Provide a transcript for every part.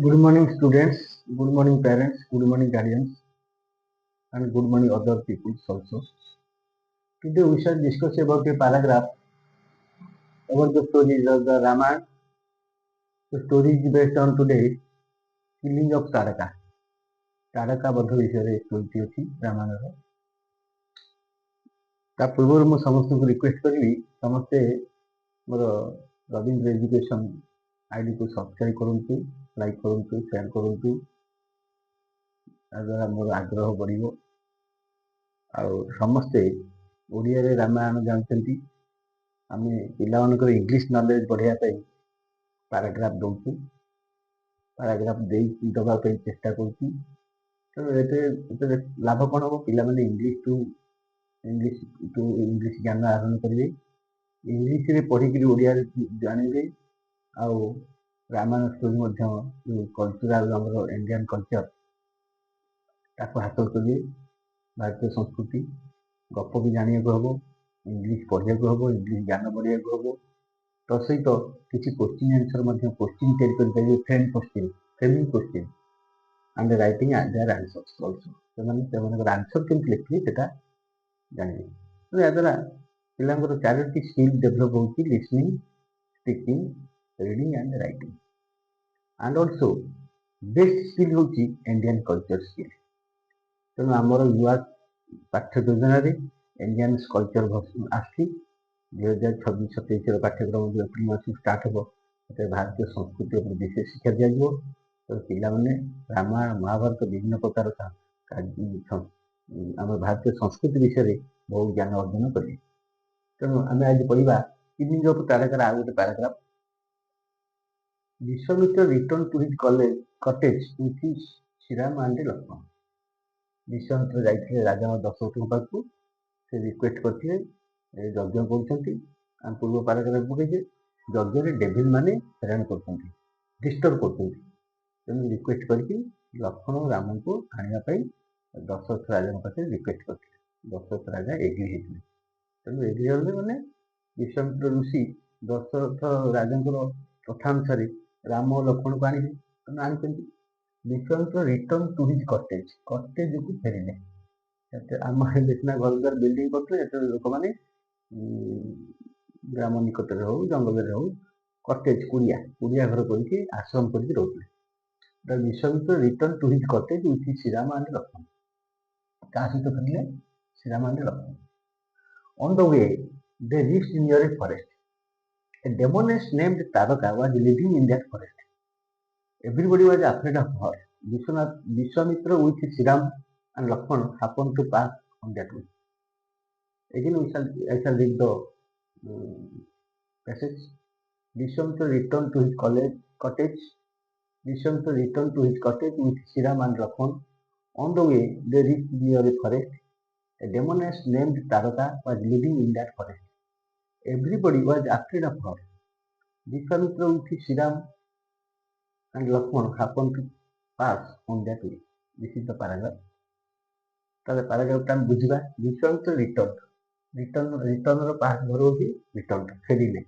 Good morning, students. Good morning, parents. Good morning, guardians, and good morning, other people also. Today we shall discuss about a paragraph about the stories of the Ramayana. The story is based on today killing of Taraka. Taraka ବଧ ବିଷୟରେ story ଅଛି ରାମାୟଣର। ତା ପୂର୍ବରୁ ମୁଁ ସମସ୍ତଙ୍କୁ request କରିବି ସମସ୍ତେ ମୋର ରବୀନ୍ଦ୍ର ଏଜୁକେସନ ଆଇଡିକୁ ସବସ୍କ୍ରାଇବ କରନ୍ତୁ, ଲାଇକ୍ କରନ୍ତୁ, ସେୟାର କରନ୍ତୁ। ତାଦ୍ୱାରା ମୋର ଆଗ୍ରହ ବଢ଼ିବ। ଆଉ ସମସ୍ତେ ଓଡ଼ିଆରେ ରାମାୟଣ ଜାଣିଛନ୍ତି। ଆମେ ପିଲାମାନଙ୍କର ଇଂଲିଶ ନଲେଜ ବଢ଼ାଇବା ପାଇଁ ପାରାଗ୍ରାଫ ଦେଉଛୁ, ପାରାଗ୍ରାଫ ଦେବା ପାଇଁ ଚେଷ୍ଟା କରୁଛୁ। ତେଣୁ ଏଥିରେ ଲାଭ କ'ଣ ହେବ? ପିଲାମାନେ ଇଂଲିଶ ଜ୍ଞାନ ଆହରଣ କରିବେ, ଇଂଲିଶରେ ପଢ଼ିକିରି ଓଡ଼ିଆରେ ଜାଣିବେ। ଆଉ ରାମାୟଣ ଷ୍ଟୋରି ମଧ୍ୟ ଯେଉଁ କଲଚରାଲ ଆମର ଇଣ୍ଡିଆନ୍ କଲଚର ତାକୁ ହାସଲ କରିବେ। ଭାରତୀୟ ସଂସ୍କୃତି ଗପ ବି ଜାଣିବାକୁ ହେବ, ଇଂଲିଶ ପଢ଼ିବାକୁ ହେବ, ଇଂଲିଶ ଜ୍ଞାନ ବଢ଼ିବାକୁ ହେବ। ତା ସହିତ କିଛି କୋଶ୍ଚିନ୍ ଆନ୍ସର ମଧ୍ୟ କୋଶ୍ଚିନ୍ ତିଆରି କରିପାରିବେ, framing question and writing their answers also. ସେମାନେ ସେମାନଙ୍କର ଆନ୍ସର କେମିତି ଲେଖିବେ ସେଟା ଜାଣିବେ। ଏହାଦ୍ୱାରା ପିଲାଙ୍କର ଚାରୋଟି ସ୍କିଲ୍ ଡେଭଲପ ହେଉଛି, listening, speaking, reading and writing. And also best skill ହେଉଛି ଇଣ୍ଡିଆନ୍ କଲଚର ସ୍କିଲ୍। ତେଣୁ ଆମର ନୂଆ ପାଠ୍ୟ ଯୋଜନାରେ ଇଣ୍ଡିଆନ୍ କଲଚର ଆସିଛି। 2026-27 ପାଠ୍ୟକ୍ରମ ଏପ୍ରିଲ ମାସରୁ ଷ୍ଟାର୍ଟ ହେବ। ସେଥିରେ ଭାରତୀୟ ସଂସ୍କୃତି ଉପରେ ବିଶେଷ ଶିକ୍ଷା ଦିଆଯିବ। ତେଣୁ ପିଲାମାନେ ରାମାୟଣ, ମହାଭାରତ ବିଭିନ୍ନ ପ୍ରକାର ଆମ ଭାରତୀୟ ସଂସ୍କୃତି ବିଷୟରେ ବହୁ ଜ୍ଞାନ ଅର୍ଜନ କରିବେ। ତେଣୁ ଆମେ ଆଜି ପଢ଼ିବା କିଲିଂ ଅଫ୍ ତାରକାର ଆଉ ଗୋଟେ paragraph. Vishwamitra return to his cottage with his Shri Ram and Lakshman. Vishwamitra ଯାଇଥିଲେ ରାଜା ଦଶରଥଙ୍କ ପାଖକୁ। ସେ ରିକ୍ୱେଷ୍ଟ କରିଥିଲେ, ଯଜ୍ଞ କରୁଛନ୍ତି। ଆମେ ପୂର୍ବ ପାରାଗ୍ରାଫ ପକେଇଛେ, ଯଜ୍ଞରେ ଡେଭିଲ ମାନେ ହଇରାଣ କରୁଛନ୍ତି, ଡିଷ୍ଟର୍ବ କରୁଛନ୍ତି। ତେଣୁ ରିକ୍ୱେଷ୍ଟ କରିକି ଲକ୍ଷ୍ମଣ ରାମଙ୍କୁ ଆଣିବା ପାଇଁ ଦଶରଥ ରାଜାଙ୍କ ପାଖରେ ରିକ୍ୱେଷ୍ଟ କରିଥିଲେ। ଦଶରଥ ରାଜା ଏଗ୍ରି ହେଇଥିଲେ। ତେଣୁ ଏଗ୍ରି ହେଲେ ମାନେ ବିଶ୍ୱାମିତ୍ର ଋଷି ଦଶରଥ ରାଜାଙ୍କର କଥା ଅନୁସାରେ ରାମ ଓ ଲକ୍ଷ୍ମଣକୁ ଆଣିବେ। ତେଣୁ ଆଣିଛନ୍ତି। ବିଶ୍ୱାମିତ୍ର ରିଟର୍ନ ଟୁ ହିଜ୍ କଟେଜକୁ ଫେରିଲେ। ଆମ ଏବେ ସିନା ଘର ଦ୍ୱାର ବିଲ୍ଡିଂ କରୁଥିଲେ, ଯେତେବେଳେ ଲୋକମାନେ ଗ୍ରାମ ନିକଟରେ ହଉ, ଜଙ୍ଗଲରେ ହଉ, କଟେଜ କୁଡ଼ିଆ ଘର କରିକି ଆଶ୍ରମ କରିକି ରହୁଥିଲେ। Vishwamitra return to his cottage with Shri Ram and Lakshman. କାହା ସହିତ ଫେରିଲେ? Shri Ram and Lakshman. On the way, they reached near a forest. A demoness named Taraka was living in that forest. Everybody was afraid of her. Vishwamitra with Sriram and Lakshman happened to pass on that way. Again, I shall read the passage. Vishwamitra returned to his cottage. Vishwamitra returned to his cottage with Sriram and Lakshman. On the way, they reached near a forest. A demoness named Taraka was living in that forest. Everybody was afraid of her. Vishwamitra with Sriram and Lakshman happened to pass on that way. This is the paragraph. ତାହେଲେ ପାରାଗ୍ରାଫଟା ଆମେ ବୁଝିବା। Vishwamitra ରିଟର୍ଣ୍ଣର pass ଘର ହେଉଛି return, ଫେରିଲେ।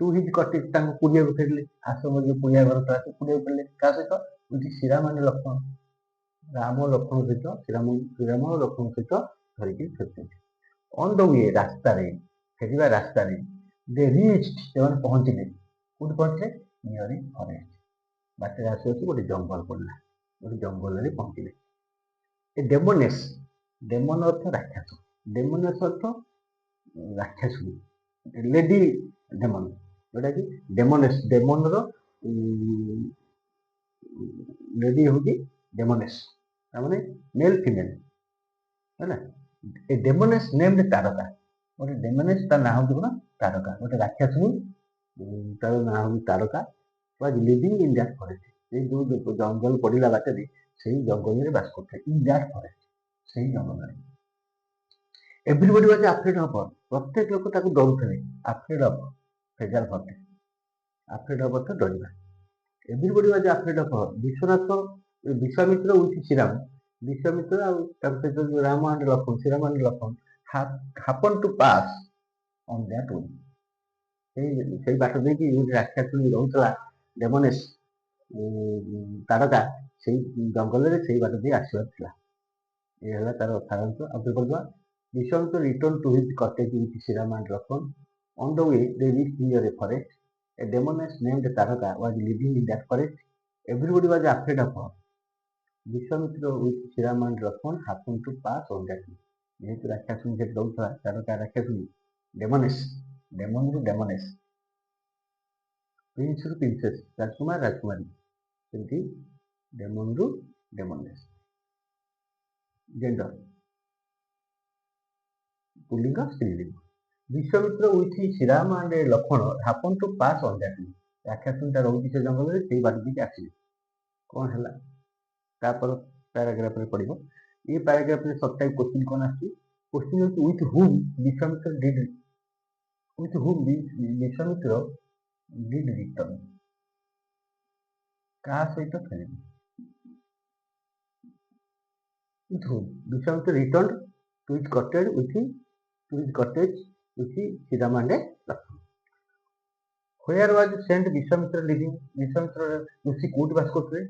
Two his cottage, ତାଙ୍କ କୁଡ଼ିଆକୁ ଫେରିଲେ। ଆଶ୍ରମ ଯେଉଁ କୁଡ଼ିଆ ଘର ଥିଲା ସେ କୁଡ଼ିଆକୁ ଫେରିଲେ। କାହା ସହିତ? ଶ୍ରୀରାମ ଆଣ୍ଡ ଲକ୍ଷ୍ମଣ। ରାମ ଲକ୍ଷ୍ମଣ ସହିତ, ଶ୍ରୀରାମ ଲକ୍ଷ୍ମଣ ସହିତ ଧରିକି ଫେରୁଛନ୍ତି। ଅନ୍ ଦ ୱେ, ରାସ୍ତାରେ, ଫେରିବା ରାସ୍ତାରେ, ଦେ ରିଚ୍ଡ, ସେମାନେ ପହଞ୍ଚିଲେ। କୋଉଠି ପହଞ୍ଚିଲେ? ନିୟର ଏ ଫରେଷ୍ଟ। ବାଟରେ ଆସୁ ଗୋଟେ ଜଙ୍ଗଲ ପଡ଼ିଲା। ଗୋଟେ ଜଙ୍ଗଲରେ ପହଞ୍ଚିଲେ। ଏ ଡେମୋନେସ୍, ଡେମନ ଅର୍ଥ ରାକ୍ଷସ, ଡେମୋନେସ୍ ଅର୍ଥ ରାକ୍ଷସୁଣୀ, ଲେଡି ଡେମନ, ଯୋଉଟା କି ଡେମୋନେସ୍, ଡେମନର ଲେଡି ହେଉଛି ଡେମୋନେସ୍, ତାମାନେ ମେଲ୍ ଫିମେଲ୍ ହେଲା। ଏ ଡେମୋନେସ୍ ନେମ୍ଡ ତାରକା, ଗୋଟେ ଡେମୋନେସ୍, ତା ନାଁ ହେଉଛି କ'ଣ? ତାରକା, ଗୋଟେ ରାକ୍ଷସୁଣୀ, ତାର ନାଁ ହେଉଛି Taraka. Was living in that forest, ସେଇ ଯେଉଁ ଜଙ୍ଗଲ ପଡ଼ିଲା ବାଟରେ ସେଇ ଜଙ୍ଗଲରେ ବାସ କରୁଥାଏ। ଇନ୍ ଦ୍ୟାଟ୍ ଫରେଷ୍ଟ, ସେଇ ଜଙ୍ଗଲରେ। Everybody was afraid of her, ପ୍ରତ୍ୟେକ ଲୋକ ତାକୁ ଡରୁଥିଲେ। ଆଫ୍ରେଡ୍ ଅଫ୍, ଫେଜାଲ ଫର୍ଟ, ଆଫ୍ରେଡ୍ ଅଫ୍ ଅର୍ଥ ଡରିବା। Everybody was afraid of her. Vishwamitra with Shriram, Vishwamitra ଆଉ ତାଙ୍କ ସହିତ ଯେଉଁ Ram and Lakshman, Shriram and Lakshman happen to pass on that way, ସେଇ ବାଟ ଦେଇକି ଗୋଟେ ରାକ୍ଷସୁଣୀ ରହୁଥିଲା, ଡେମୋନେସ୍, ତାରକା ସେଇ ଜଙ୍ଗଲରେ ସେଇ ବାଟ ଦେଇ ଆସିବାର ଥିଲା। ଏ ହେଲା ତାର ସାରାଂଶ। ଆଉ ଥରେ କରିଦେବା। Vishwamitra return to his cottage with Shri Ram and Lakshman. On the way, they reached near a forest. A demoness named Taraka was living in that forest. Everybody was afraid of her. Vishwamitra with Shriram and Lakshman happened to pass on that way. ଯେହେତୁ ରାକ୍ଷାସୁଣୀ ସେଠି ରହୁଥିଲା, ତାରକା ରାକ୍ଷାସୁଣୀ, ଡେମୋନେସ୍, ଡେମନରୁ ଡେମୋନେସ୍, ପ୍ରିନ୍ସରୁ princess, ରାଜକୁମାର ରାଜକୁମାରୀ, ସେମିତି ଡେମନରୁ demoness. Gender ପୁଲ୍ଲିଙ୍ଗ ସ୍ତ୍ରୀଲିଙ୍ଗ। Vishwamitra with Shriram and Lakshman happened to pass on that way. ରାକ୍ଷାସୁଣୀଟା ରହୁଛି ସେ ଜଙ୍ଗଲରେ, ସେଇ ବାଟ ଦେଇକି ଆସିଲେ। କ'ଣ ହେଲା? ତାପର ପ୍ୟାରାଗ୍ରାଫରେ ପଡ଼ିବ। ଏ ପ୍ୟାରାଗ୍ରାଫରେ ସବଟାଇପ୍ କୋଶ୍ଚିନ୍ କ'ଣ ଆସୁଛି? କୋଶ୍ଚିନ୍ ହେଉଛି with whom Vishwamitra did return। କାହା ସହିତ ଖେଳିବେ? with whom Vishwamitra returned to his cottage with Shriram and Lakshman। Where was Saint Vishwamitra living? Vishwamitra ଋଷି କୋଉଠି ବାସ କରୁଥିଲେ?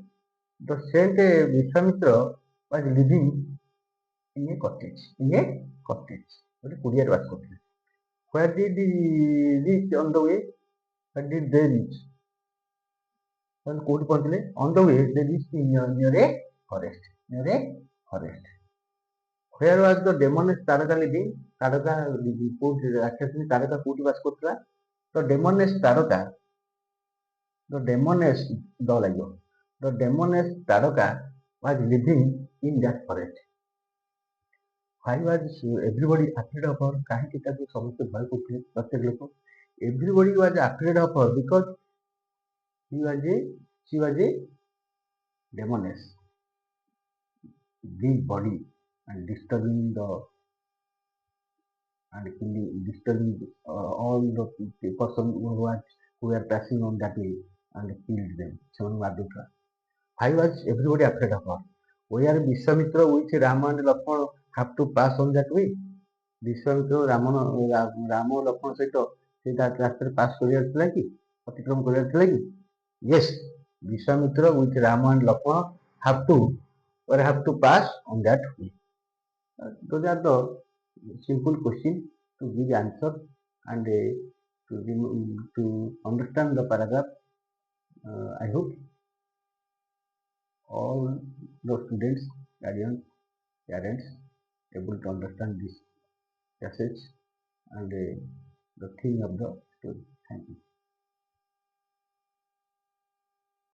The Saint Vishwamitra was living in a cottage। ଗୋଟେ କୁଡ଼ିଆରେ ବାସ କରୁଥିଲେ। Where did he reach on the way? Where did they reach? କୋଉଠି ପହଞ୍ଚିଲେ? On the way they reached near a forest। Where was the demoness Taraka living? ତାରକା କୋଉଠି, ରାକ୍ଷାସୁଣୀ ତାରକା କୋଉଠି ବାସ କରୁଥିଲା? The demoness Taraka was living in that forest। Why was everybody afraid of her? କାହିଁକି ତାକୁ ସମସ୍ତେ ଭୟ କରୁଥିଲେ? ପ୍ରତ୍ୟେକ ଲୋକ। Everybody was afraid of her because she was a demoness, big body and disturbing all the person who were passing on that way and killed them। ସେମାନଙ୍କୁ ମାରିଦେଉଥିଲା। Why was everybody afraid of her? Where Vishwamitra with Rama and Lakshmana have to pass on that way? Vishwamitra Ram Lakshman ସହିତ ସେ ରାସ୍ତାରେ pass କରିବାର ଥିଲା କି? ଅତିକ୍ରମ କରିବାର ଥିଲା କି? Yes, Vishwamitra with Rama and Lakshmana have to pass on that way। Those are the simple questions to give answer and to understand the paragraph. I hope all the students, guardians, parents able to understand this passage and the theme of the story. Thank you.